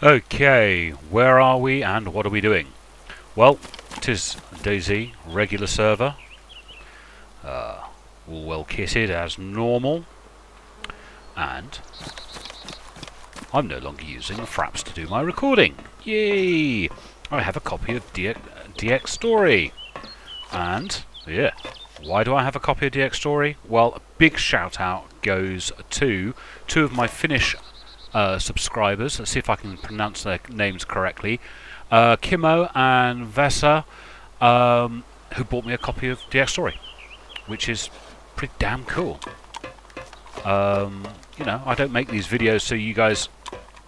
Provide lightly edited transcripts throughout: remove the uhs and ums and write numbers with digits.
Okay, where are we and what are we doing? Well, it is DayZ, regular server, all well kitted as normal, and I'm no longer using Fraps to do my recording. Yay! I have a copy of DXtory, and yeah, why do I have a copy of DXtory? Well, a big shout out goes to two of my Finnish subscribers. Let's see if I can pronounce their names correctly. Kimmo and Vesa, who bought me a copy of DXtory, which is pretty damn cool. You know, I don't make these videos so you guys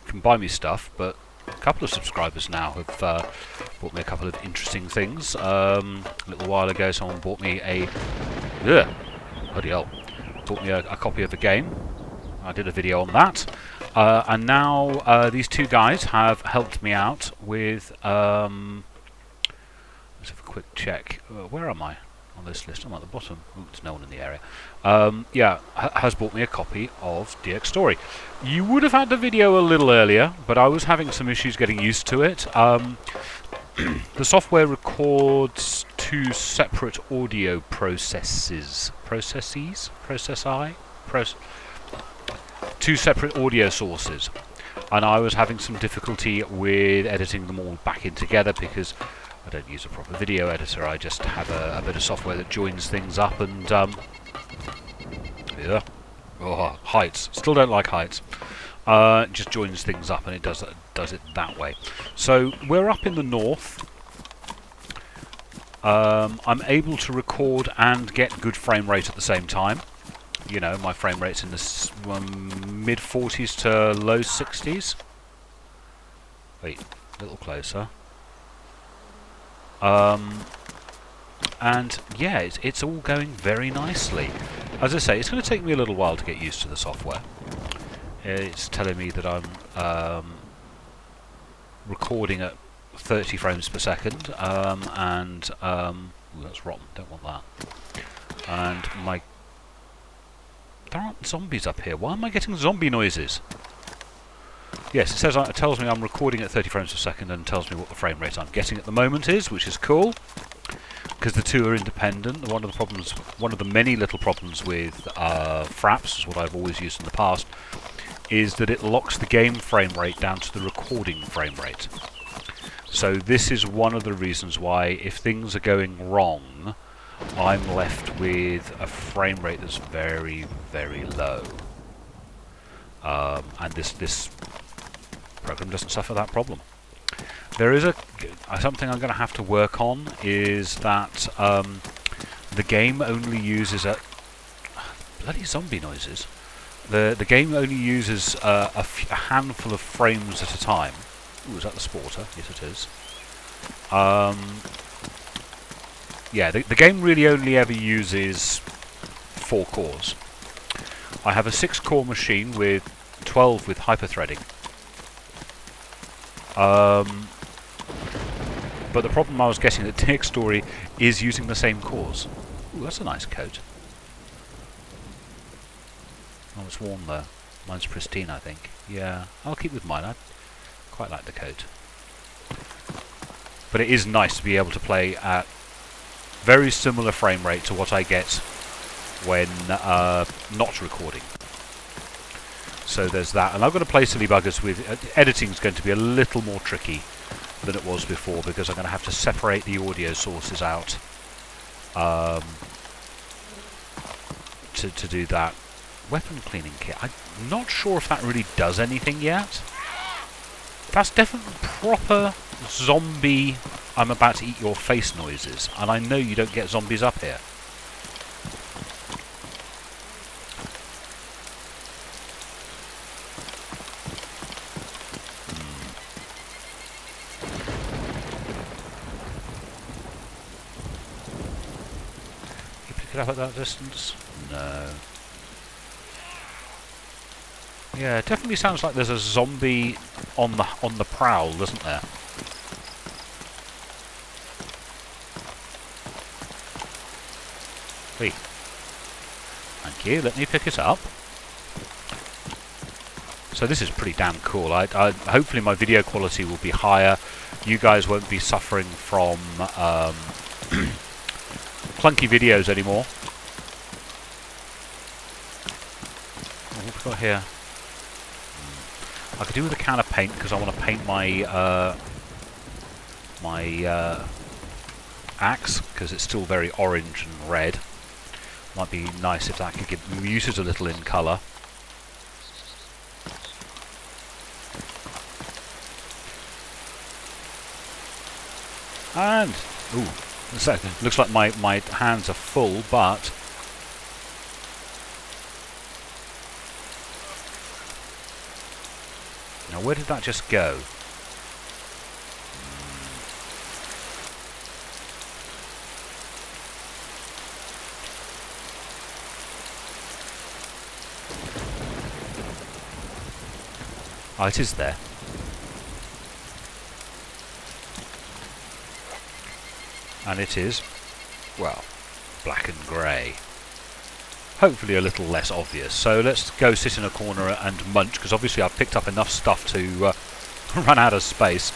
can buy me stuff, but a couple of subscribers now have bought me a couple of interesting things. A little while ago, someone bought me a bloody hell, bought me a copy of the game. I did a video on that. And now these two guys have helped me out with, let's have a quick check. Where am I on this list? I'm at the bottom. Ooh, there's no one in the area. Yeah, has bought me a copy of DXtory. You would have had the video a little earlier, but I was having some issues getting used to it. The software records two separate audio two separate audio sources, and I was having some difficulty with editing them all back in together because I don't use a proper video editor. I just have a bit of software that joins things up, and yeah, oh, heights. Still don't like heights. Just joins things up, and it does it that way. So we're up in the north. I'm able to record and get good frame rate at the same time. You know, my frame rate's in the mid 40s to low 60s. Wait, a little closer. And yeah, it's all going very nicely. As I say, it's going to take me a little while to get used to the software. It's telling me that I'm recording at 30 frames per second, ooh, that's rotten, don't want that. And there aren't zombies up here. Why am I getting zombie noises? Yes, it tells me I'm recording at 30 frames per second and tells me what the frame rate I'm getting at the moment is, which is cool, because the two are independent. One of the many little problems with Fraps, is what I've always used in the past, is that it locks the game frame rate down to the recording frame rate. So this is one of the reasons why, if things are going wrong, I'm left with a frame rate that's very, very low. And this program doesn't suffer that problem. There is something I'm going to have to work on, is that the game only uses bloody zombie noises. The game only uses a handful of frames at a time. Ooh, is that the sporter? Yes, it is. Yeah, the game really only ever uses 4 cores. I have a 6-core machine with 12 with hyperthreading. But the problem I was getting at DXtory is using the same cores. Ooh, that's a nice coat. Oh, it's warm though. Mine's pristine, I think. Yeah, I'll keep with mine. I quite like the coat. But it is nice to be able to play at very similar frame rate to what I get when not recording. So there's that, and I've got to play silly buggers with editing's going to be a little more tricky than it was before, because I'm going to have to separate the audio sources out to do that. Weapon cleaning kit. I'm not sure if that really does anything yet. That's definitely proper zombie I'm about to eat your face noises, and I know you don't get zombies up here. You pick it up at that distance? No. Yeah, it definitely sounds like there's a zombie on the prowl, doesn't there? Wait. Thank you, let me pick it up. So this is pretty damn cool. Hopefully my video quality will be higher. You guys won't be suffering from clunky videos anymore. What have we got here? I could do with a can of paint because I want to paint my axe because it's still very orange and red. Might be nice if that could get muted a little in colour. And ooh, a second. Looks like my hands are full, but now where did that just go? Oh, it is there. And it is, well, black and grey. Hopefully a little less obvious. So let's go sit in a corner and munch, because obviously I've picked up enough stuff to run out of space.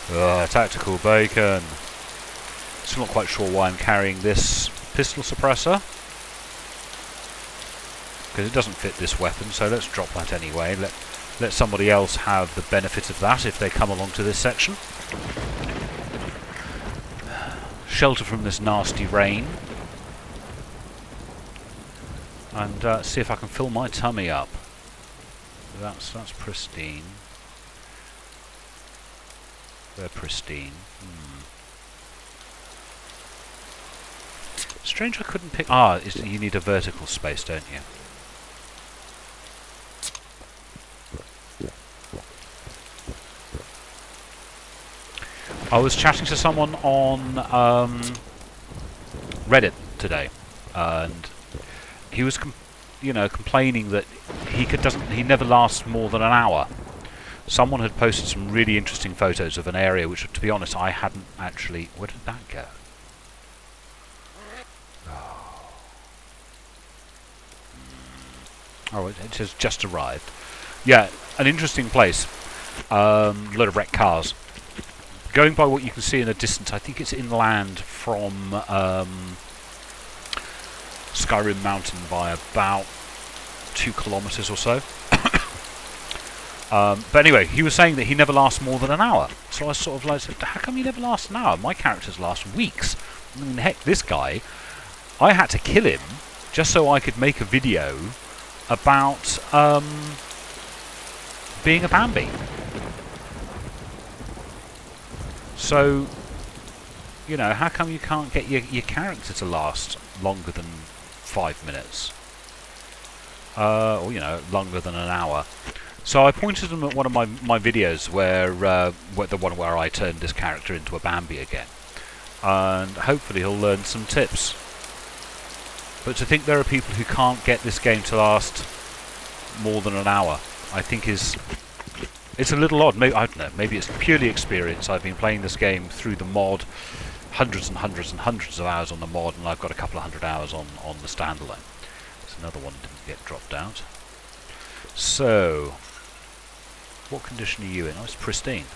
Tactical bacon. Still not quite sure why I'm carrying this pistol suppressor, because it doesn't fit this weapon, so let's drop that anyway. Let somebody else have the benefit of that if they come along to this section. Shelter from this nasty rain. And see if I can fill my tummy up. That's pristine. They're pristine. Strange I couldn't pick... you need a vertical space, don't you? I was chatting to someone on Reddit today, and he was, complaining that he never lasts more than an hour. Someone had posted some really interesting photos of an area which, to be honest, I hadn't actually. Where did that go? Oh, it has just arrived. Yeah, an interesting place. A lot of wrecked cars. Going by what you can see in the distance, I think it's inland from Skyrim Mountain by about 2 kilometres or so. But anyway, he was saying that he never lasts more than an hour. So I was sort of like, how come he never lasts an hour? My characters last weeks. I mean, heck, this guy, I had to kill him just so I could make a video about being a Bambi. So, how come you can't get your character to last longer than 5 minutes? Or, longer than an hour. So I pointed him at one of my videos where the one where I turned this character into a Bambi again. And hopefully he'll learn some tips. But to think there are people who can't get this game to last more than an hour, I think it's a little odd. Maybe, I don't know, maybe it's purely experience. I've been playing this game through the mod, hundreds and hundreds and hundreds of hours on the mod, and I've got a couple of hundred hours on the standalone. There's another one that didn't get dropped out. So, what condition are you in? Oh, it's pristine.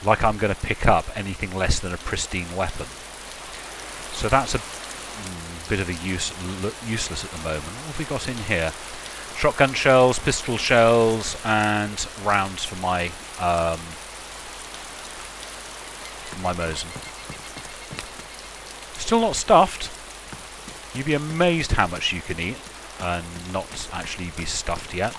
Like I'm going to pick up anything less than a pristine weapon. So that's a bit of a useless at the moment. What have we got in here? Shotgun shells, pistol shells, and rounds for my Mosin. Still not stuffed. You'd be amazed how much you can eat and not actually be stuffed yet.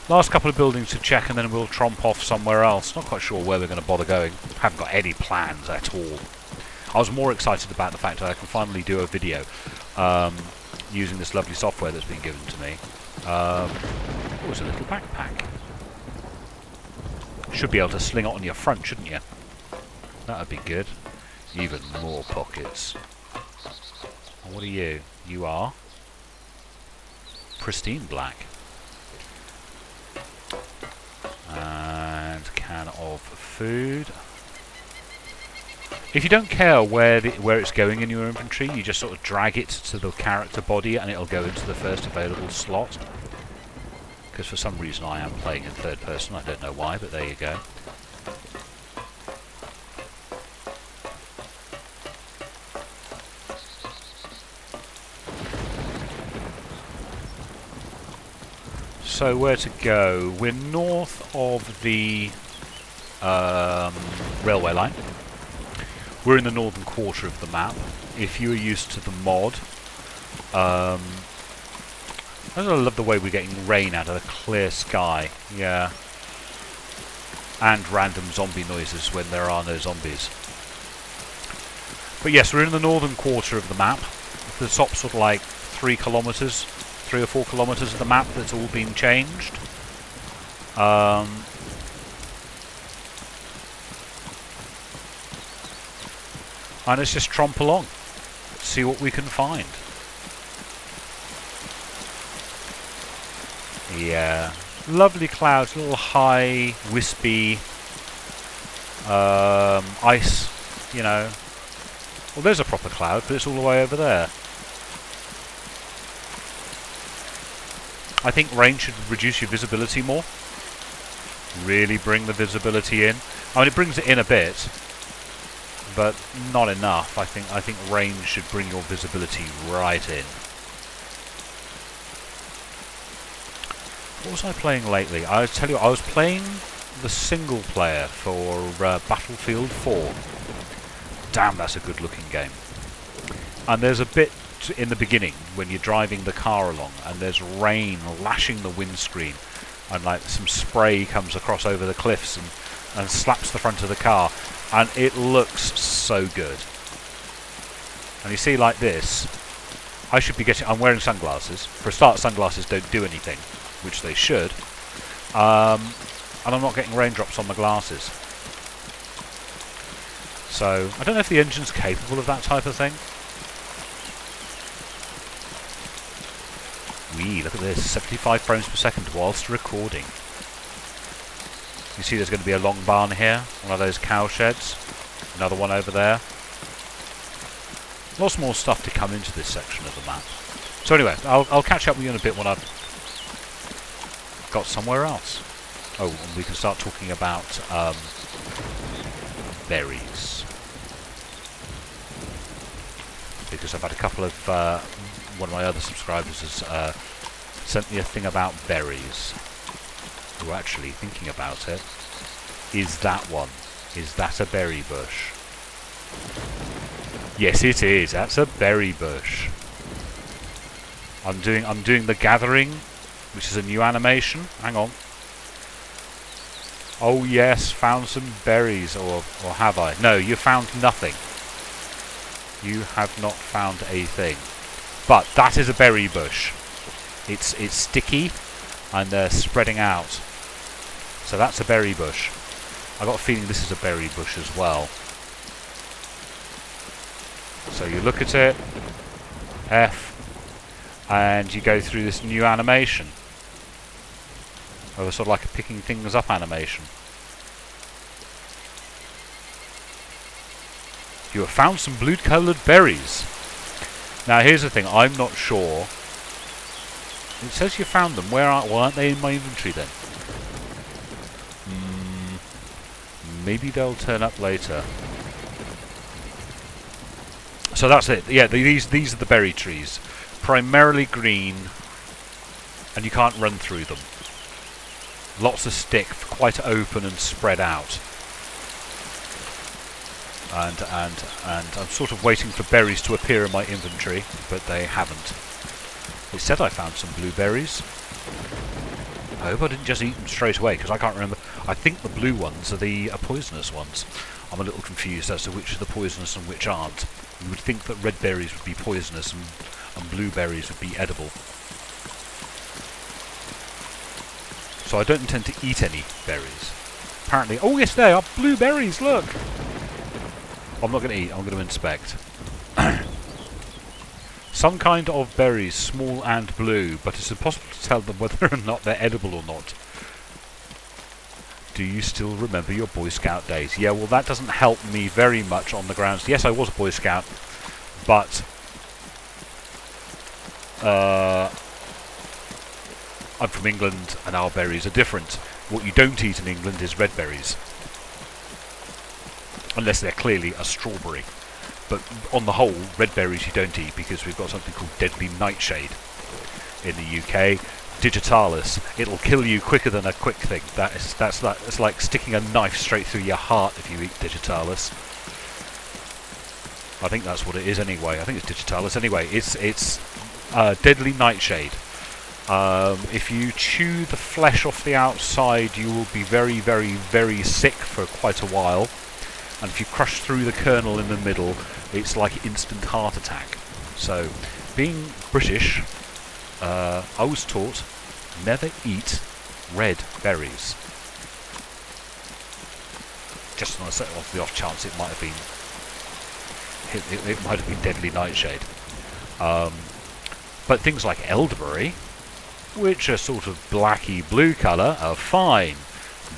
Last couple of buildings to check, and then we'll tromp off somewhere else. Not quite sure where we're going to bother going. Haven't got any plans at all. I was more excited about the fact that I can finally do a video using this lovely software that's been given to me. Oh, it's a little backpack. Should be able to sling it on your front, shouldn't you? That would be good. Even more pockets. And what are you? You are pristine black. And can of food. If you don't care where it's going in your inventory, you just sort of drag it to the character body and it'll go into the first available slot. Because for some reason I am playing in third person, I don't know why, but there you go. So where to go? We're north of the railway line. We're in the northern quarter of the map. If you're used to the mod, I love the way we're getting rain out of a clear sky. Yeah. And random zombie noises when there are no zombies. But yes, we're in the northern quarter of the map. The top sort of like 3 or 4 kilometres of the map that's all been changed. And let's just tromp along, see what we can find. Yeah, lovely clouds, a little high, wispy, ice, you know. Well, there's a proper cloud, but it's all the way over there. I think rain should reduce your visibility more. Really bring the visibility in. I mean, it brings it in a bit, but not enough. I think rain should bring your visibility right in. What was I playing lately? I tell you, I was playing the single player for Battlefield 4. Damn, that's a good looking game. And there's a bit in the beginning when you're driving the car along and there's rain lashing the windscreen and like some spray comes across over the cliffs and slaps the front of the car, and it looks so good. And you see, like this, I should be getting... I'm wearing sunglasses. For a start, sunglasses don't do anything, which they should. And I'm not getting raindrops on my glasses. So, I don't know if the engine's capable of that type of thing. Wee, look at this, 75 frames per second whilst recording. You see there's going to be a long barn here, one of those cow sheds, another one over there. Lots more stuff to come into this section of the map. So anyway, I'll catch up with you in a bit when I've got somewhere else. Oh, and we can start talking about berries. Because I've had a couple of... one of my other subscribers has sent me a thing about berries. Who are actually thinking about it. Is that one? Is that a berry bush? Yes, it is. That's a berry bush. I'm doing the gathering, which is a new animation. Hang on. Oh yes, found some berries, or have I? No, you found nothing. You have not found a thing. But that is a berry bush. It's sticky and they're spreading out. So that's a berry bush. I got a feeling this is a berry bush as well. So you look at it, F, and you go through this new animation. Or sort of like a picking things up animation. You have found some blue-coloured berries. Now here's the thing, I'm not sure. It says you found them. Where aren't they in my inventory then? Maybe they'll turn up later. So that's it. Yeah, these are the berry trees. Primarily green, and you can't run through them. Lots of stick, quite open and spread out. And I'm sort of waiting for berries to appear in my inventory, but they haven't. It said I found some blueberries. I hope I didn't just eat them straight away, because I can't remember. I think the blue ones are the poisonous ones. I'm a little confused as to which are the poisonous and which aren't. You would think that red berries would be poisonous and blueberries would be edible. So I don't intend to eat any berries. Apparently... Oh yes, they are blueberries, look! I'm not going to eat, I'm going to inspect. Some kind of berries, small and blue, but it's impossible to tell them whether or not they're edible or not. Do you still remember your Boy Scout days? Yeah, well, that doesn't help me very much on the grounds. Yes, I was a Boy Scout, but I'm from England, and our berries are different. What you don't eat in England is red berries, unless they're clearly a strawberry. But on the whole, red berries you don't eat because we've got something called deadly nightshade in the UK. Digitalis. It'll kill you quicker than a quick thing. It's like sticking a knife straight through your heart if you eat Digitalis. I think that's what it is anyway. I think it's Digitalis. Anyway, it's deadly nightshade. If you chew the flesh off the outside, you will be very, very, very sick for quite a while. And if you crush through the kernel in the middle, it's like instant heart attack. So, being British, I was taught never eat red berries. Just on the off chance it might have been it might have been deadly nightshade. But things like elderberry, which are sort of blacky blue colour, are fine.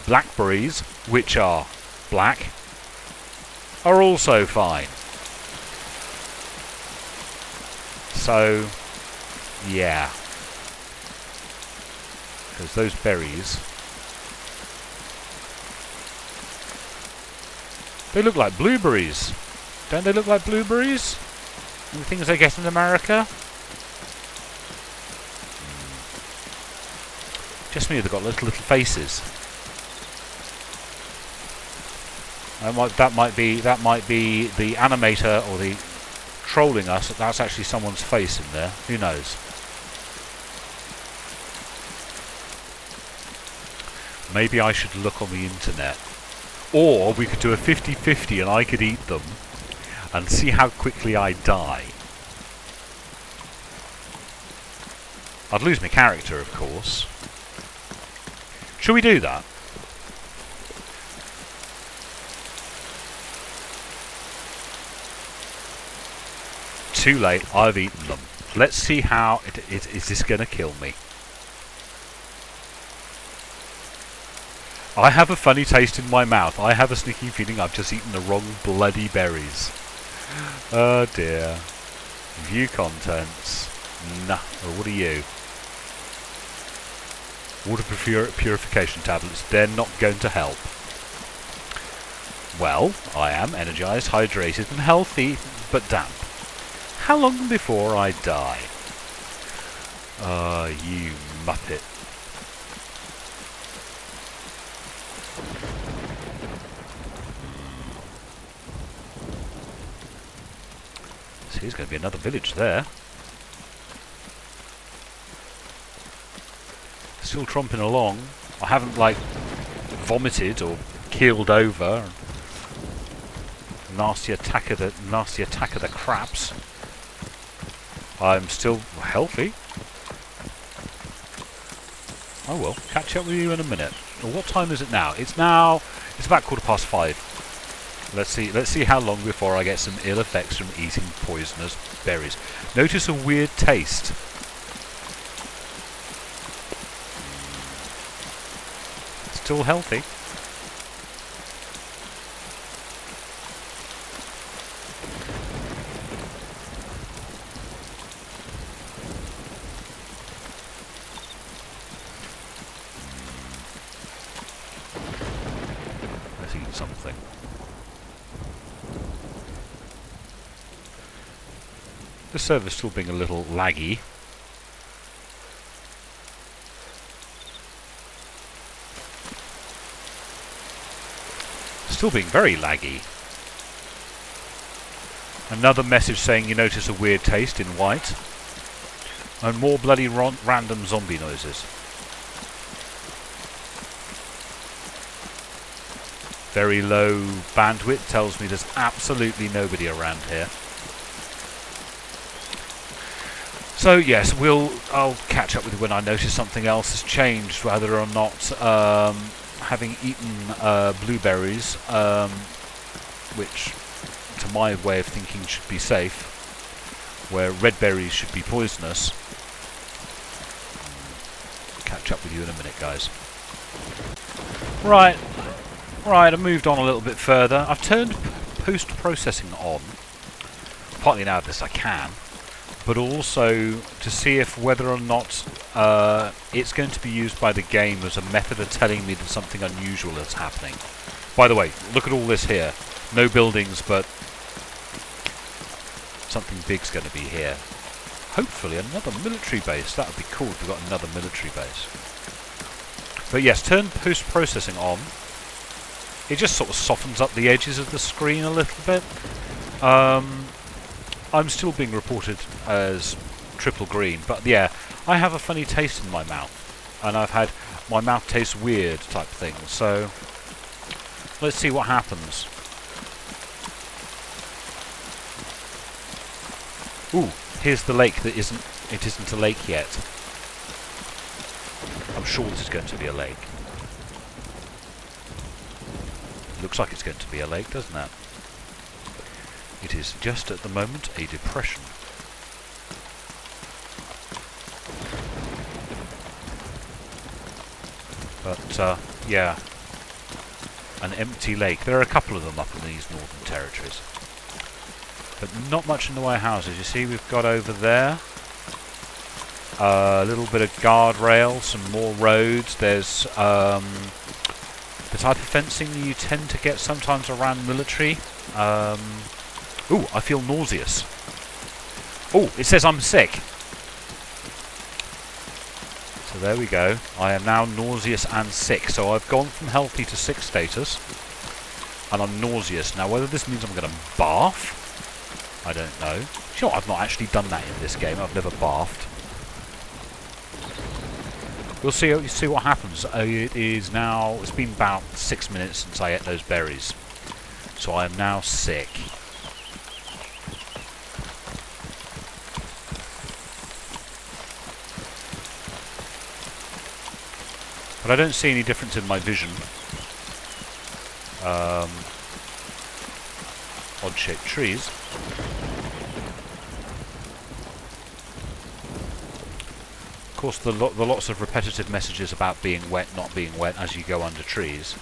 Blackberries, which are black, are also fine. So, yeah. Because those berries, they look like blueberries. Don't they look like blueberries? The things they get in America? Just me, they've got little faces. That might be the animator or the trolling us. That's actually someone's face in there. Who knows? Maybe I should look on the internet. Or we could do a 50-50 and I could eat them and see how quickly I die. I'd lose my character, of course. Shall we do that? Too late, I've eaten them. Let's see how is this going to kill me. I have a funny taste in my mouth. I have a sneaky feeling I've just eaten the wrong bloody berries. Oh dear. View contents. Nah. Well, what are you? Water purification tablets. They're not going to help. Well, I am energized, hydrated and healthy, but damp. How long before I die? Ah, you muppet. See, there's going to be another village there. Still tromping along. I haven't, like, vomited or keeled over. Nasty attack of the craps. I'm still healthy. I will catch up with you in a minute. Well, what time is it now? It's about 5:15. Let's see how long before I get some ill effects from eating poisonous berries. Notice a weird taste. Still healthy. Let's eat something. The server's still being a little laggy. Still being very laggy. Another message saying you notice a weird taste in white. And more bloody random zombie noises. Very low bandwidth tells me there's absolutely nobody around here. So yes, I'll catch up with you when I notice something else has changed, whether or not having eaten blueberries, which to my way of thinking should be safe, where red berries should be poisonous. Catch up with you in a minute, guys. Right, Right, I've moved on a little bit further. I've turned post-processing on, partly now this I can, but also to see if whether or not it's going to be used by the game as a method of telling me that something unusual is happening. By the way, look at all this here. No buildings, but something big's going to be here. Hopefully another military base. That would be cool if we got another military base. But yes, turn post-processing on. It just sort of softens up the edges of the screen a little bit. I'm still being reported as triple green, but yeah, I have a funny taste in my mouth, and I've had my mouth tastes weird type thing, so let's see what happens. Ooh, here's the lake that isn't a lake yet. I'm sure this is going to be a lake. Looks like it's going to be a lake, doesn't it? It is just at the moment a depression. But, yeah. An empty lake. There are a couple of them up in these northern territories. But not much in the way of houses. You see, we've got over there a little bit of guardrail, some more roads. There's the type of fencing you tend to get sometimes around military. Ooh, I feel nauseous. Oh, it says I'm sick. So there we go. I am now nauseous and sick. So I've gone from healthy to sick status. And I'm nauseous. Now, whether this means I'm going to bath, I don't know. You know what? I've not actually done that in this game. I've never bathed. We'll see what happens. It is now... It's been about 6 minutes since I ate those berries. So I am now sick. But I don't see any difference in my vision. Odd-shaped trees. Of course, the lots of repetitive messages about being wet, not being wet as you go under trees.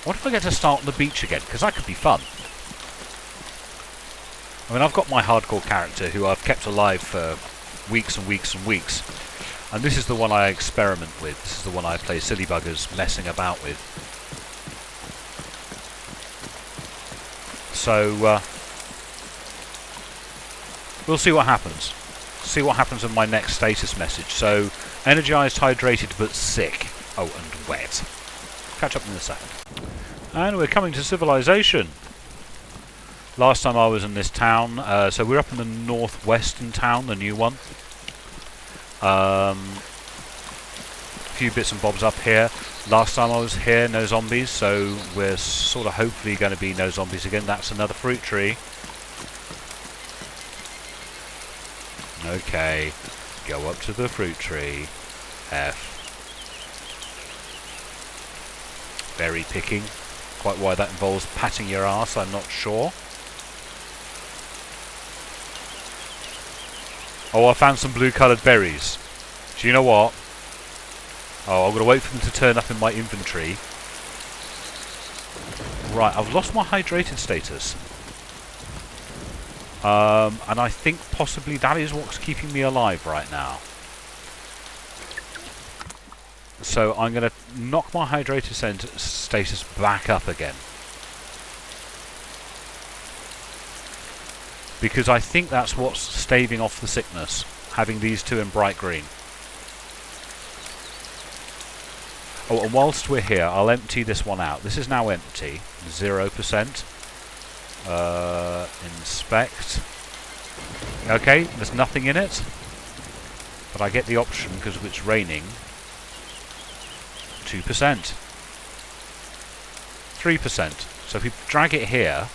What if I get to start on the beach again? Because that could be fun. I mean, I've got my hardcore character who I've kept alive for weeks and weeks and weeks. And this is the one I experiment with. This is the one I play silly buggers messing about with. So, we'll see what happens. See what happens in my next status message. So, energized, hydrated, but sick. Oh, and wet. Catch up in a second. And we're coming to civilization. Last time I was in this town, so we're up in the northwestern town, the new one. A few bits and bobs up here. Last time I was here, no zombies, so we're sort of hopefully going to be no zombies again. That's another fruit tree. Okay, go up to the fruit tree. F. Berry picking. Quite why that involves patting your ass, I'm not sure. Oh, I found some blue-coloured berries. Do you know what? Oh, I'm going to wait for them to turn up in my inventory. Right, I've lost my hydrated status. And I think possibly that is what's keeping me alive right now. So I'm going to knock my hydrated status back up again. Because I think that's what's staving off the sickness, having these two in bright green. Oh, and whilst we're here, I'll empty this one out. This is now empty, 0%. Inspect. Okay, there's nothing in it. But I get the option, because it's raining, 2%. 3%. So if we drag it here...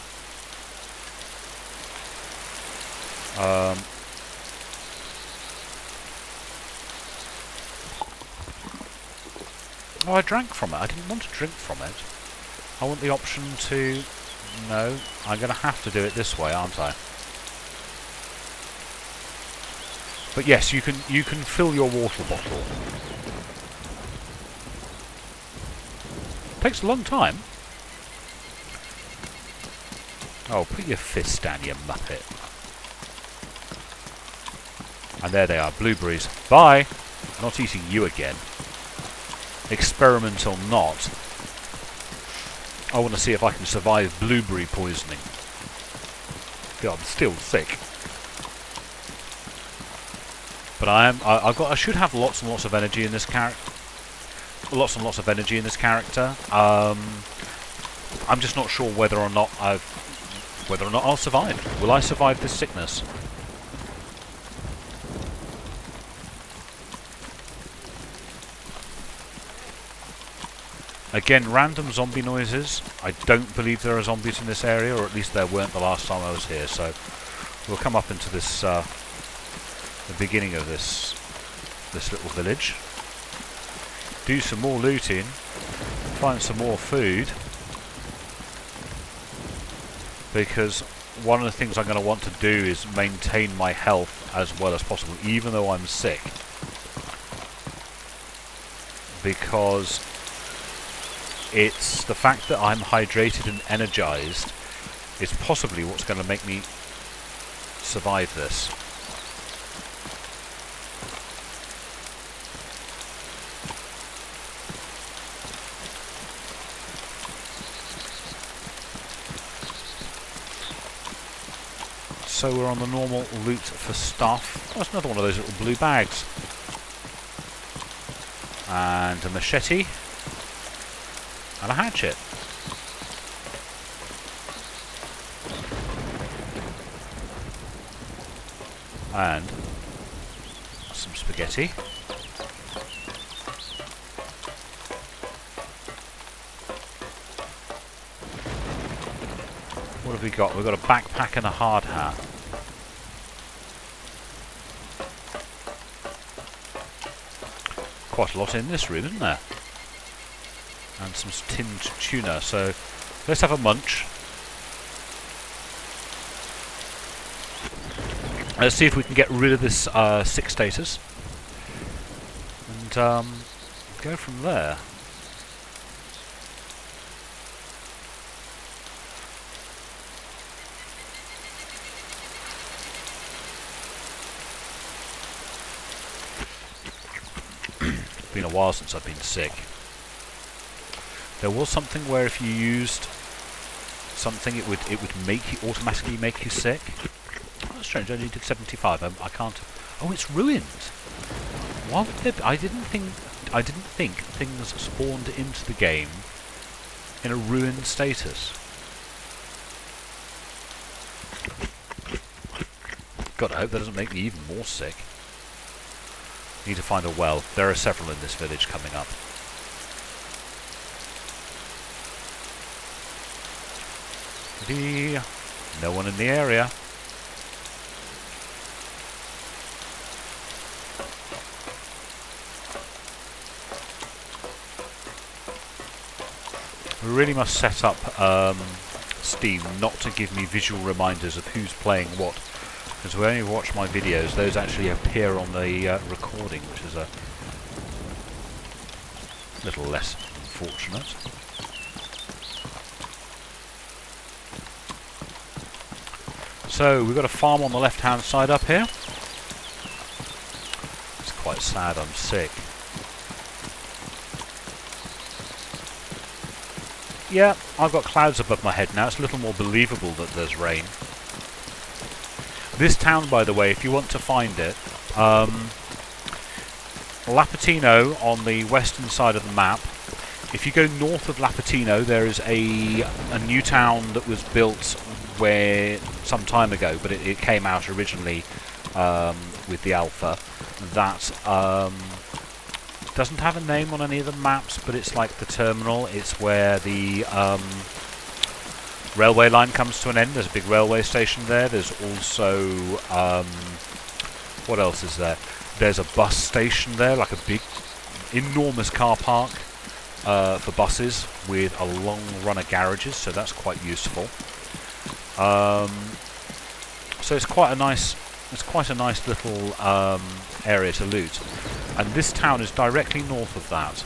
oh, I drank from it. I didn't want to drink from it. I want the option to... No, I'm going to have to do it this way, aren't I? But yes, you can fill your water bottle. Takes a long time. Oh, put your fist down, you muppet. And there they are, blueberries. Bye! I'm not eating you again. Experiment or not, I want to see if I can survive blueberry poisoning. God, I'm still sick. But I should have lots and lots of energy in this character. Lots and lots of energy in this character. I'm just not sure whether or not I'll survive. Will I survive this sickness? Again, random zombie noises. I don't believe there are zombies in this area, or at least there weren't the last time I was here. So we'll come up into this, the beginning of this little village. Do some more looting. Find some more food. Because one of the things I'm going to want to do is maintain my health as well as possible, even though I'm sick. Because it's the fact that I'm hydrated and energized is possibly what's going to make me survive this. So we're on the normal loot for stuff. Oh, that's another one of those little blue bags. And a machete. And a hatchet. And some spaghetti. What have we got? We've got a backpack and a hard hat. Quite a lot in this room, isn't there? And some tinned tuna, so let's have a munch. Let's see if we can get rid of this sick status. And go from there. It's been a while since I've been sick. There was something where if you used something, it would automatically make you sick. Oh, that's strange. I only did 75. I can't. Oh, it's ruined. Why would there be? I didn't think things spawned into the game in a ruined status. God, I hope that doesn't make me even more sick. Need to find a well. There are several in this village coming up. No one in the area. We really must set up Steam not to give me visual reminders of who's playing what. Because when I watch my videos, those actually appear on the recording, which is a little less unfortunate. So we've got a farm on the left-hand side up here. It's quite sad. I'm sick. Yeah, I've got clouds above my head now. It's a little more believable that there's rain. This town, by the way, if you want to find it, Lapatino on the western side of the map. If you go north of Lapatino, there is a new town that was built where some time ago, but it came out originally with the alpha. That doesn't have a name on any of the maps, but it's like the terminal. It's where the railway line comes to an end. There's a big railway station there. There's also what else is there? There's a bus station there, like a big, enormous car park for buses with a long run of garages. So that's quite useful. So it's quite a nice little area to loot, and this town is directly north of that.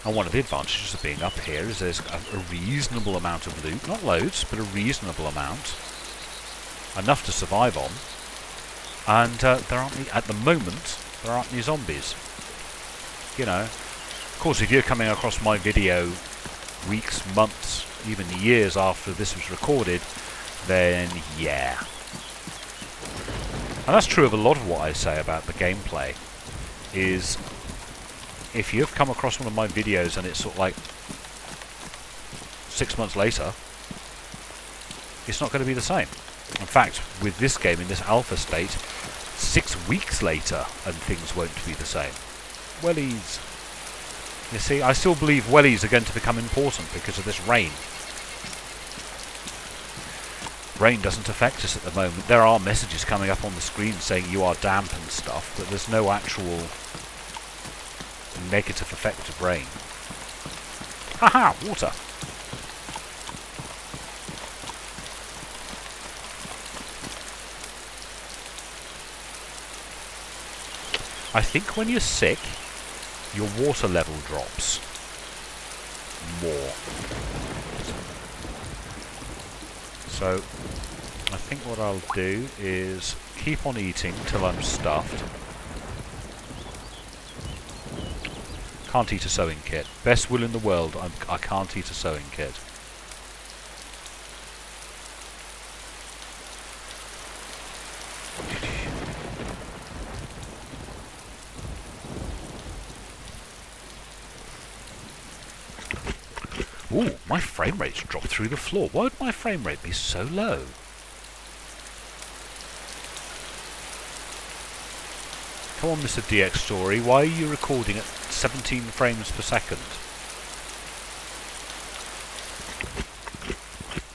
And one of the advantages of being up here is there's a reasonable amount of loot. Not loads, but a reasonable amount. Enough to survive on. And there aren't any, at the moment, there aren't any zombies. You know. Of course, if you're coming across my video weeks, months, even years after this was recorded, then yeah. And that's true of a lot of what I say about the gameplay, is if you've come across one of my videos and it's sort of like 6 months later, it's not going to be the same. In fact, with this game in this alpha state, 6 weeks later and things won't be the same. Wellies. You see, I still believe wellies are going to become important because of this rain. Rain doesn't affect us at the moment. There are messages coming up on the screen saying you are damp and stuff, but there's no actual negative effect of rain. Haha, water! I think when you're sick, your water level drops more. So, I think what I'll do is keep on eating till I'm stuffed. Can't eat a sewing kit. Best will in the world, I can't eat a sewing kit. Ooh, my frame rate's dropped through the floor. Why would my frame rate be so low? Come on, Mr. DXtory, why are you recording at 17 frames per second?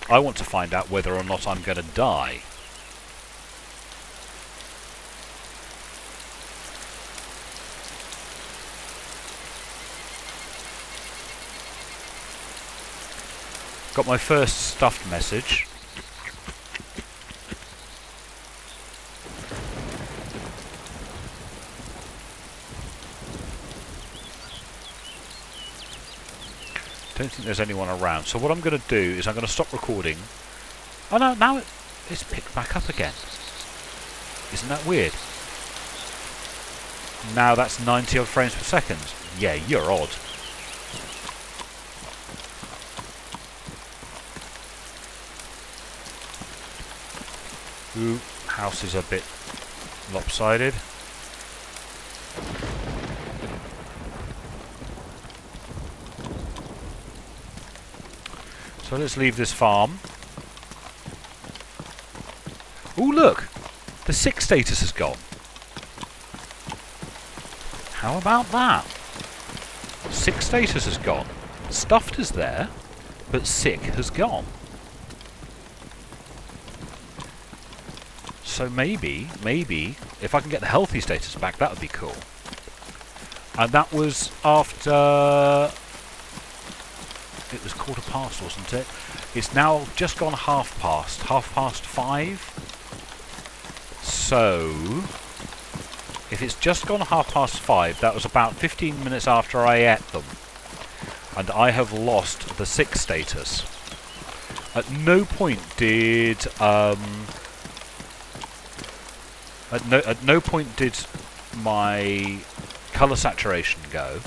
I want to find out whether or not I'm going to die. Got my first stuffed message. Don't think there's anyone around. So what I'm going to do is I'm going to stop recording. Oh no, now it's picked back up again. Isn't that weird? Now that's 90 odd frames per second. Yeah, you're odd. Ooh, house is a bit lopsided. So let's leave this farm. Ooh, look! The sick status has gone. How about that? Sick status has gone. Stuffed is there, but sick has gone. So maybe, if I can get the healthy status back, that would be cool. And that was after... It was 5:15, wasn't it? It's now just gone 5:30. So, if it's just gone 5:30, that was about 15 minutes after I ate them. And I have lost the sick status. At no point did... At no point did my colour saturation go.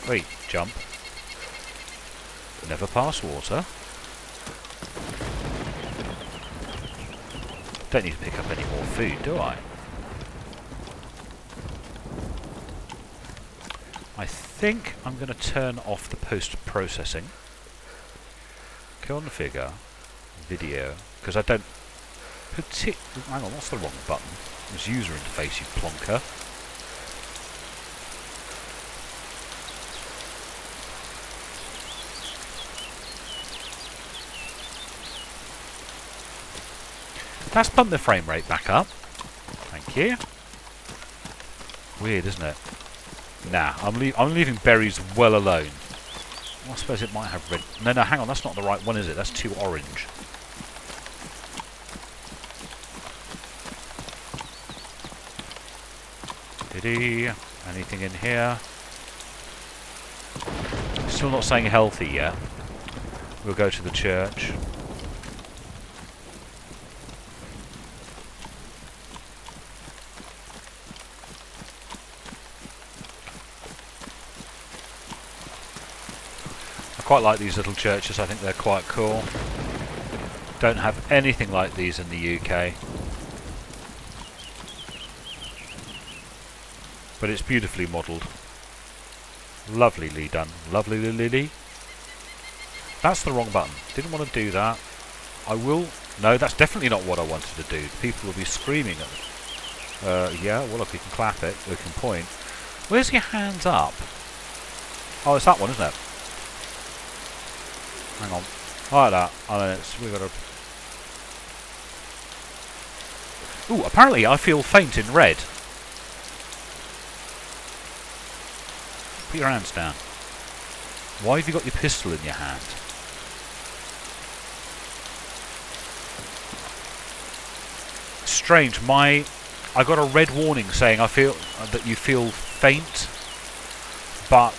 Wait, jump. Never pass water. Don't need to pick up any more food, do I? I think I'm going to turn off the post-processing. Configure video, because I don't hang on, that's the wrong button. It's user interface, you plonker. That's bumped the frame rate back up. Thank you. Weird, isn't it? Nah, I'm leaving berries well alone. Well, I suppose it might have red... No, hang on, that's not the right one, is it? That's too orange. lady. Anything in here? Still not saying healthy yet. We'll go to the church. I quite like these little churches, I think they're quite cool. Don't have anything like these in the UK. But it's beautifully modelled. Lovelyly done. Lovely Lily. That's the wrong button. Didn't want to do that. I will... No, that's definitely not what I wanted to do. People will be screaming at me. Yeah, well, if we can clap it, we can point. Where's your hands up? Oh, it's that one, isn't it? Hang on. Like that. And then we've got to... Ooh, apparently I feel faint in red. Put your hands down. Why have you got your pistol in your hand? Strange. I got a red warning saying I feel that you feel faint, but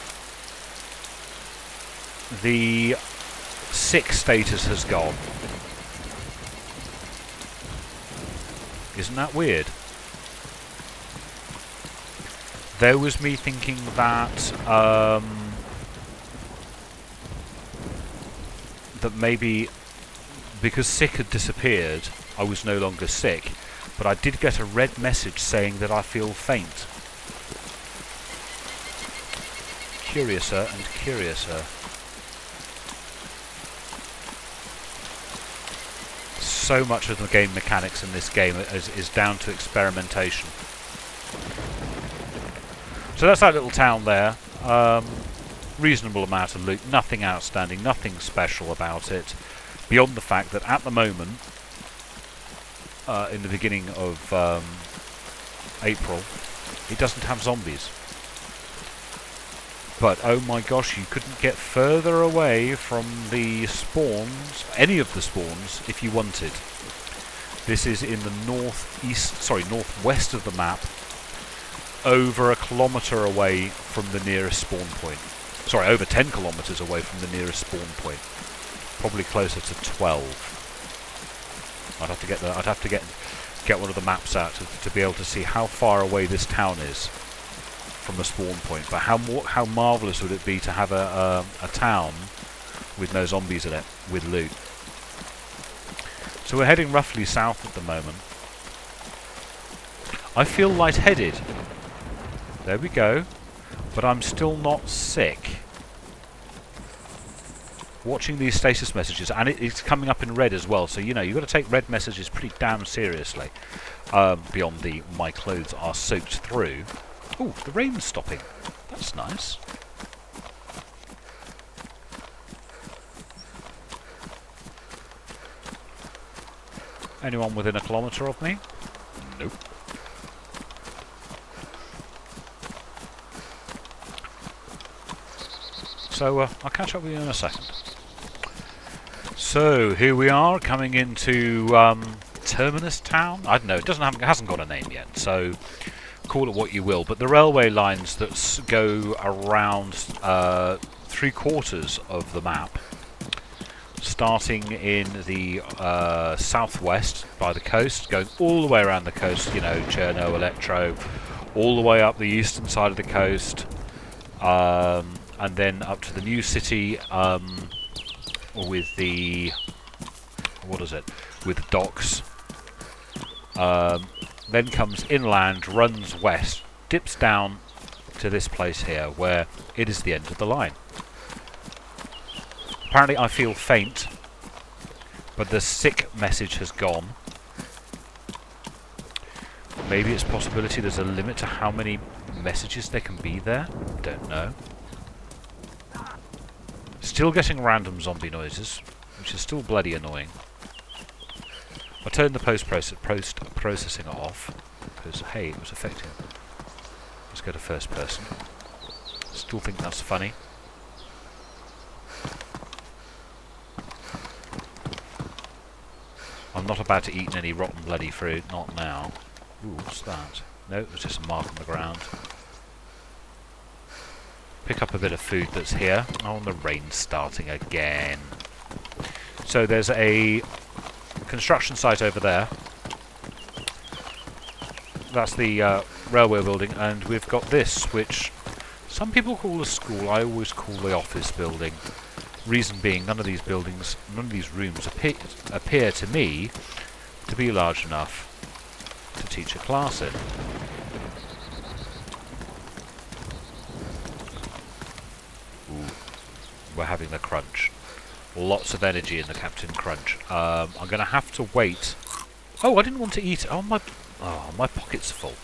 the sick status has gone. Isn't that weird? There was me thinking that that maybe because sick had disappeared, I was no longer sick, but I did get a red message saying that I feel faint. Curiouser and curiouser. So much of the game mechanics in this game is down to experimentation. So that's that little town there. Reasonable amount of loot, nothing outstanding, nothing special about it, beyond the fact that at the moment, in the beginning of April, it doesn't have zombies. But oh my gosh, you couldn't get further away from the spawns, any of the spawns, if you wanted. This is in the northwest of the map, over 1 kilometre away from the nearest spawn point. Sorry, over 10 kilometres away from the nearest spawn point. Probably closer to 12. I'd have to get one of the maps out to be able to see how far away this town is from the spawn point. But how marvellous would it be to have a town with no zombies in it, with loot. So we're heading roughly south at the moment. I feel lightheaded. There we go. But I'm still not sick. Watching these status messages, and it's coming up in red as well, so you know, you've got to take red messages pretty damn seriously. Beyond the my clothes are soaked through. Ooh, the rain's stopping. That's nice. Anyone within 1 kilometre of me? Nope. So I'll catch up with you in a second. So here we are, coming into Terminus Town. I don't know. It hasn't got a name yet. So call it what you will. But the railway lines that go around 3/4 of the map, starting in the southwest by the coast, going all the way around the coast. You know, Cherno, Electro, all the way up the eastern side of the coast. And then up to the new city with the with the docks. Then comes inland, runs west, dips down to this place here, where it is the end of the line. Apparently I feel faint, but the sick message has gone. Maybe it's a possibility there's a limit to how many messages there can be there. Don't know. Still getting random zombie noises, which is still bloody annoying. I turned the post-processing off, because, hey, it was effective. Let's go to first person. Still think that's funny. I'm not about to eat any rotten bloody fruit, not now. Ooh, what's that? No, it was just a mark on the ground. Pick up a bit of food that's here. Oh, and the rain's starting again. So there's a construction site over there. That's the railway building, and we've got this, which some people call a school. I always call the office building. Reason being, none of these buildings, none of these rooms appear to me to be large enough to teach a class in. Ooh, we're having the crunch. Lots of energy in the Captain Crunch. I'm going to have to wait. Oh, I didn't want to eat. Oh, my pockets are full.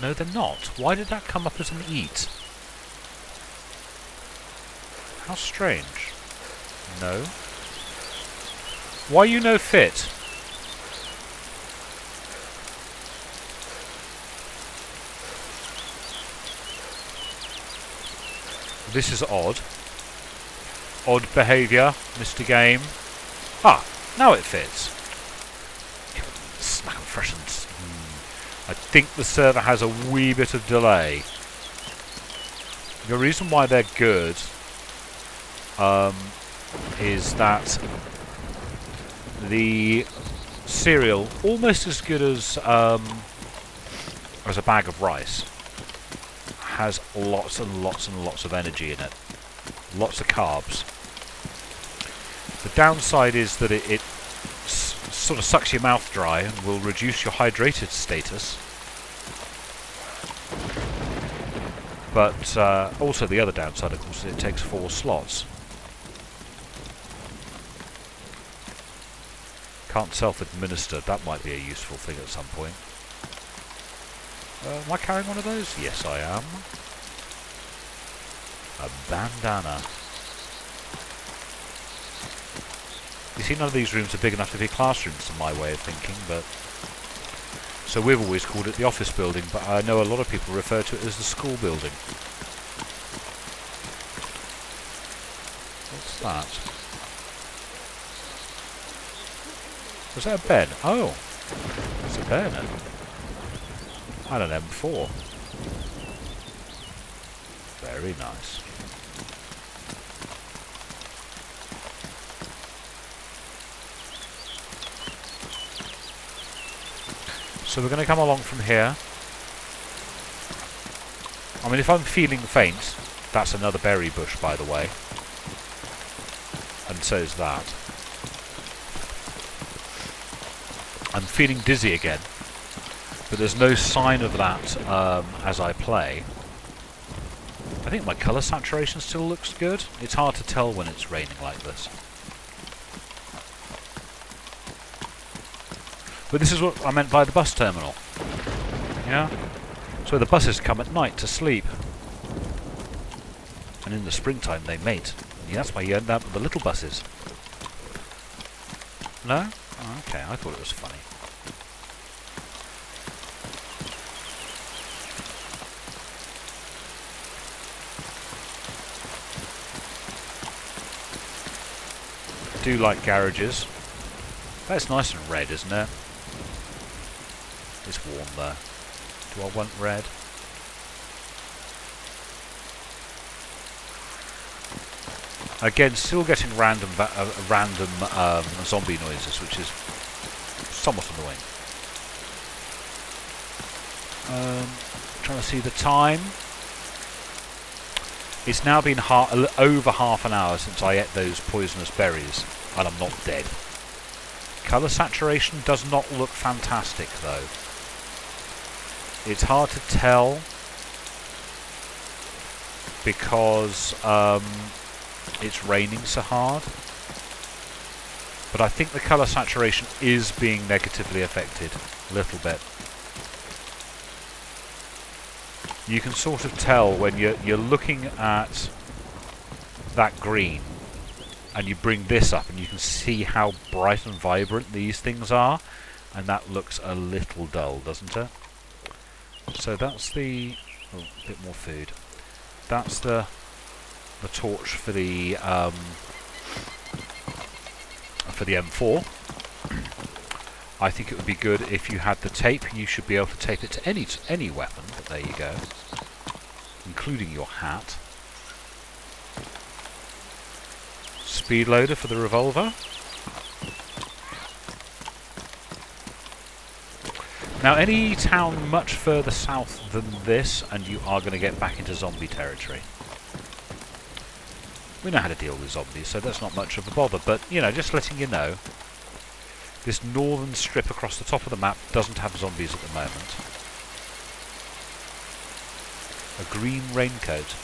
No, they're not. Why did that come up as an eat? How strange. No. Why you no fit? This is odd. Odd behaviour, Mr. Game. Ah, now it fits. Snack and freshens. I think the server has a wee bit of delay. The reason why they're good is that the cereal, almost as good as a bag of rice, has lots and lots and lots of energy in it. Lots of carbs. The downside is that it sort of sucks your mouth dry and will reduce your hydrated status. But also the other downside, of course, is it takes 4 slots. Can't self-administer. That might be a useful thing at some point. Am I carrying one of those? Yes, I am. A bandana. You see, none of these rooms are big enough to be classrooms, in my way of thinking, but... So we've always called it the office building, but I know a lot of people refer to it as the school building. What's that? Was that a Ben? Oh! It's a bayonet. And an M4. Very nice. So we're going to come along from here. I mean, if I'm feeling faint, that's another berry bush, by the way. And so is that. I'm feeling dizzy again, but there's no sign of that as I play. I think my colour saturation still looks good. It's hard to tell when it's raining like this. But this is what I meant by the bus terminal. Yeah? So the buses come at night to sleep. And in the springtime they mate. And that's why you end up with the little buses. No? Oh, okay, I thought it was funny. I do like garages. That's nice and red, isn't it? It's warm there. Do I want red? Again, still getting random zombie noises, which is somewhat annoying. Trying to see the time. It's now been over half an hour since I ate those poisonous berries, and I'm not dead. Colour saturation does not look fantastic, though. It's hard to tell because it's raining so hard. But I think the colour saturation is being negatively affected a little bit. You can sort of tell when you're looking at that green and you bring this up and you can see how bright and vibrant these things are, and that looks a little dull, doesn't it? So that's the... oh, a bit more food. That's the torch for the M4. I think it would be good if you had the tape. You should be able to tape it to any weapon, but there you go. Including your hat. Speed loader for the revolver. Now, any town much further south than this, and you are going to get back into zombie territory. We know how to deal with zombies, so that's not much of a bother, but, you know, just letting you know, this northern strip across the top of the map doesn't have zombies at the moment. A green raincoat.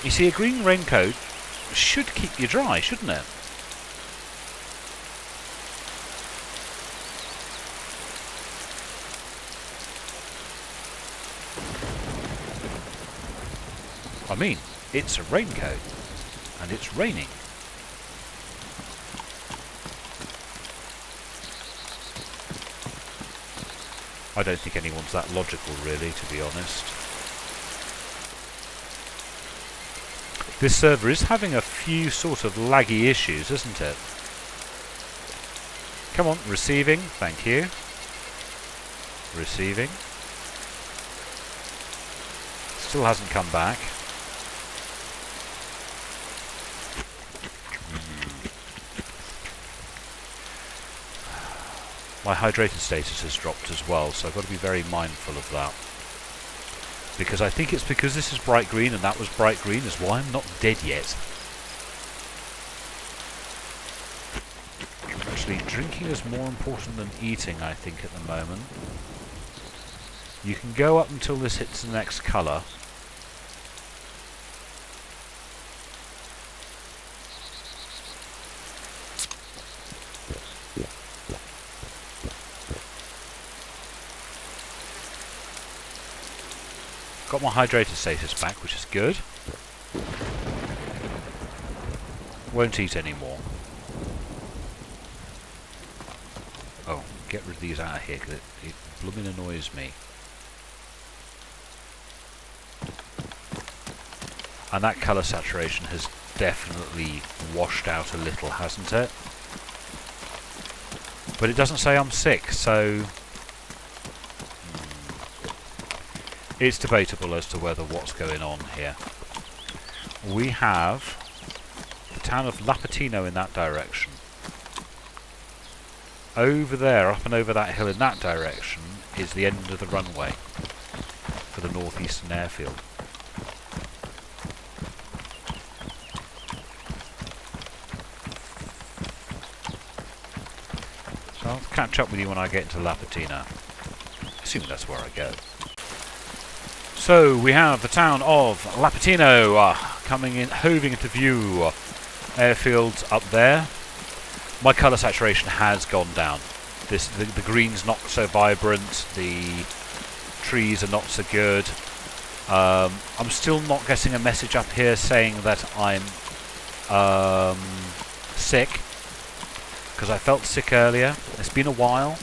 You see, a green raincoat should keep you dry, shouldn't it? I mean, it's a raincoat, and it's raining. I don't think anyone's that logical, really, to be honest. This server is having a few sort of laggy issues, isn't it? Come on, receiving, thank you. Receiving. Still hasn't come back. My hydrated status has dropped as well, so I've got to be very mindful of that. Because I think it's because this is bright green and that was bright green is why I'm not dead yet. Actually, drinking is more important than eating, I think, at the moment. You can go up until this hits the next colour. Got my hydrated status back, which is good. Won't eat anymore. Oh, get rid of these out of here, because it blooming annoys me. And that colour saturation has definitely washed out a little, hasn't it? But it doesn't say I'm sick, so... It's debatable as to whether what's going on here. We have the town of Lapatino in that direction. Over there, up and over that hill in that direction, is the end of the runway for the northeastern airfield. So I'll catch up with you when I get into Lapatino. Assuming that's where I go. So we have the town of Lapatino coming in, hoving into view. Airfields up there. My colour saturation has gone down. The green's not so vibrant. The trees are not so good. I'm still not getting a message up here saying that I'm sick, because I felt sick earlier. It's been a while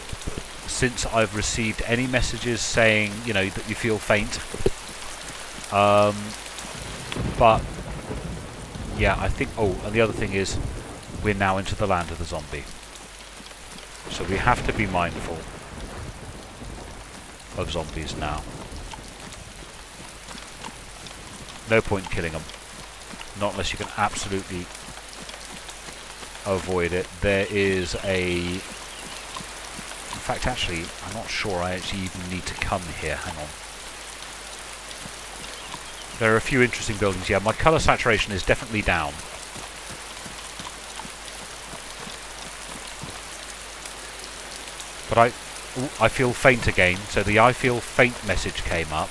since I've received any messages saying, you know, that you feel faint. But yeah, I think. Oh, and the other thing is, we're now into the land of the zombie, so we have to be mindful of zombies now. No point killing them, not unless you can absolutely avoid it. There is a... In fact, actually, I'm not sure I actually even need to come here. Hang on. There are a few interesting buildings. Yeah, my colour saturation is definitely down. But I feel faint again. So the I feel faint message came up.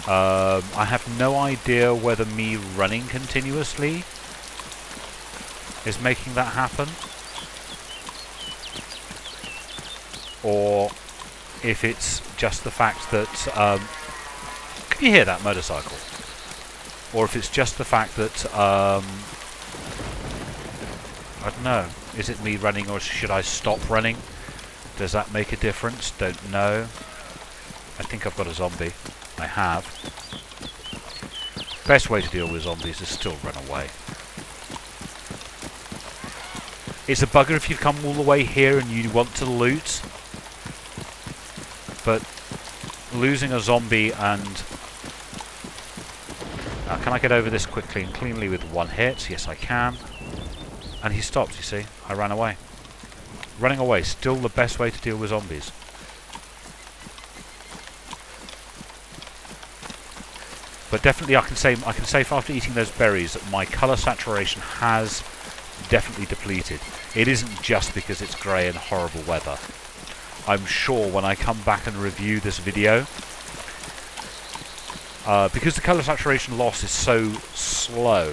I have no idea whether me running continuously is making that happen, or if it's just the fact that... can you hear that motorcycle? Or if it's just the fact that... I don't know. Is it me running, or should I stop running? Does that make a difference? Don't know. I think I've got a zombie. I have. Best way to deal with zombies is still run away. It's a bugger if you come all the way here and you want to loot, but losing a zombie and... Now, can I get over this quickly and cleanly with one hit? Yes, I can. And he stopped, you see. I ran away. Running away, still the best way to deal with zombies. But definitely I can say after eating those berries that my colour saturation has definitely depleted. It isn't just because it's grey and horrible weather. I'm sure when I come back and review this video, because the colour saturation loss is so slow,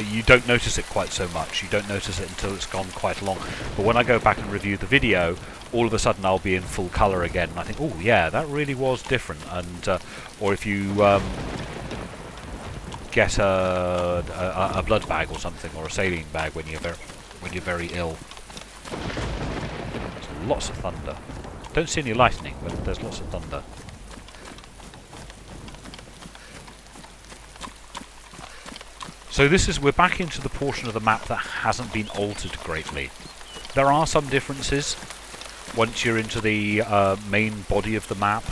you don't notice it quite so much. You don't notice it until it's gone quite long. But when I go back and review the video, all of a sudden I'll be in full colour again, and I think, oh yeah, that really was different. And or if you get a blood bag or something, or a saline bag when you're very ill. There's lots of thunder. Don't see any lightning, but there's lots of thunder. So we're back into the portion of the map that hasn't been altered greatly. There are some differences once you're into the main body of the map.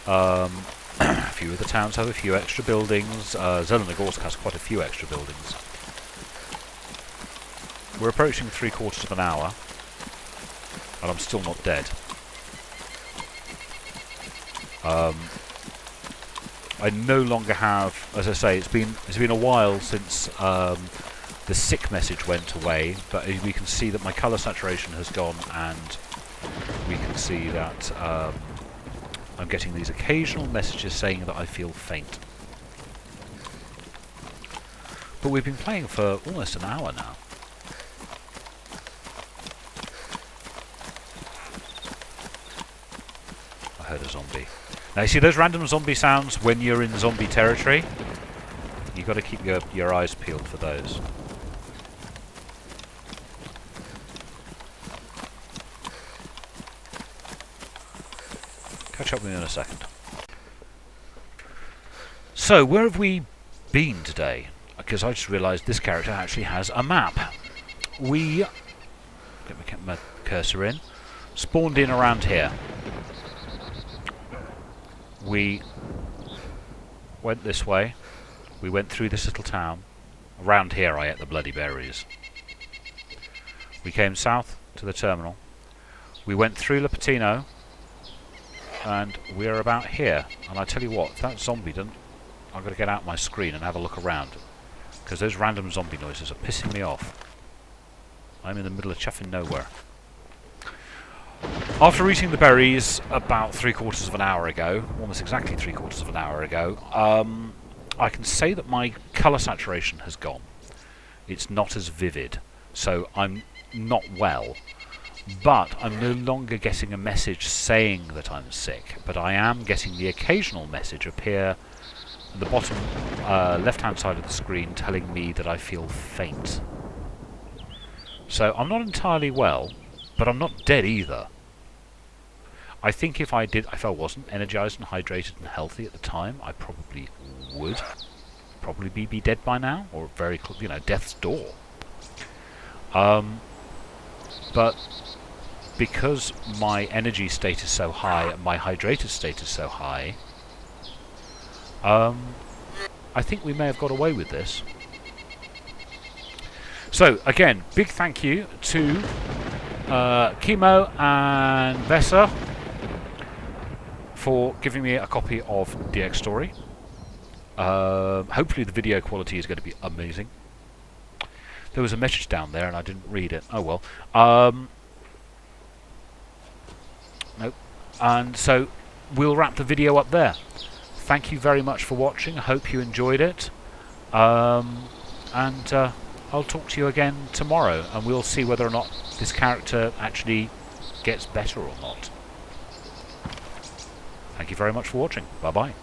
A few of the towns have a few extra buildings. Zelenogorsk has quite a few extra buildings. We're approaching 3/4 of an hour, and I'm still not dead. I no longer have, as I say, it's been a while since the sick message went away, but we can see that my colour saturation has gone, and we can see that I'm getting these occasional messages saying that I feel faint. But we've been playing for almost an hour now. I heard a zombie. Now you see those random zombie sounds when you're in zombie territory? You've got to keep your eyes peeled for those. Catch up with me in a second. So, where have we been today? Because I just realised this character actually has a map. Let me get my cursor in. Spawned in around here. We went this way. We went through this little town. Around here I ate the bloody berries. We came south to the terminal. We went through Lipatino. And we're about here. And I tell you what, if that zombie doesn't... I've got to get out my screen and have a look around. Because those random zombie noises are pissing me off. I'm in the middle of chuffing nowhere. After eating the berries about 3/4 of an hour ago, almost exactly 3/4 of an hour ago, I can say that my colour saturation has gone. It's not as vivid, so I'm not well. But I'm no longer getting a message saying that I'm sick, but I am getting the occasional message appear at the bottom left-hand side of the screen telling me that I feel faint. So I'm not entirely well, but I'm not dead either. I think if I wasn't energized and hydrated and healthy at the time, I probably would be dead by now, or very close, you know, death's door. But because my energy state is so high and my hydrated state is so high, I think we may have got away with this. So again, big thank you to Kimmo and Vesa for giving me a copy of DXtory. Hopefully the video quality is going to be amazing. There was a message down there and I didn't read it. Oh well. Nope. And so we'll wrap the video up there. Thank you very much for watching. I hope you enjoyed it. I'll talk to you again tomorrow and we'll see whether or not this character actually gets better or not. Thank you very much for watching. Bye bye.